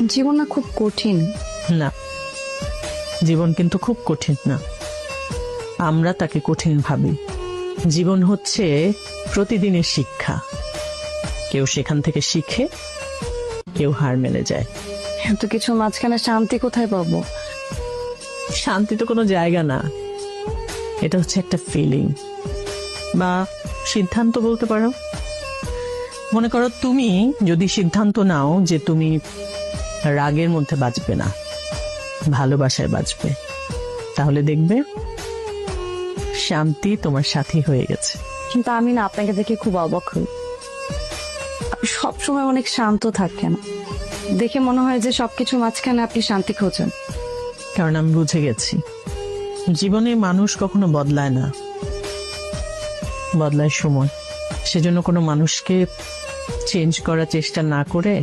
জীবন না খুব কঠিন। না, জীবন কিন্তু খুব কঠিন না, আমরা তাকে কঠিন ভাবি। জীবন হচ্ছে প্রতিদিনের শিক্ষা, কেউ সেখান থেকে শিখে, কেউ হার মেনে যায়। এত কিছু মাঝখানে শান্তি কোথায় পাবো? শান্তি তো কোনো জায়গা না, এটা হচ্ছে একটা ফিলিং বা সিদ্ধান্ত বলতে পারো। মনে করো তুমি যদি সিদ্ধান্ত নাও যে তুমি রাগের মধ্যে বাঁচবে না, ভালোবাসায় বাঁচবে, তাহলে দেখবে শান্তি তোমার সাথী হয়ে গেছে। কিন্তু আমি না আপনাকে দেখে খুব অবাক হই। আপনি সবসময় অনেক শান্ত থাকেন, দেখে মনে হয় যে সবকিছু মাঝখানে আপনি শান্তি খোঁজেন। কারণ আমি বুঝে গেছি জীবনে মানুষ কখনো বদলায় না, বদলায় সময়। সেজন্য কোনো মানুষকে চেঞ্জ করার চেষ্টা না করে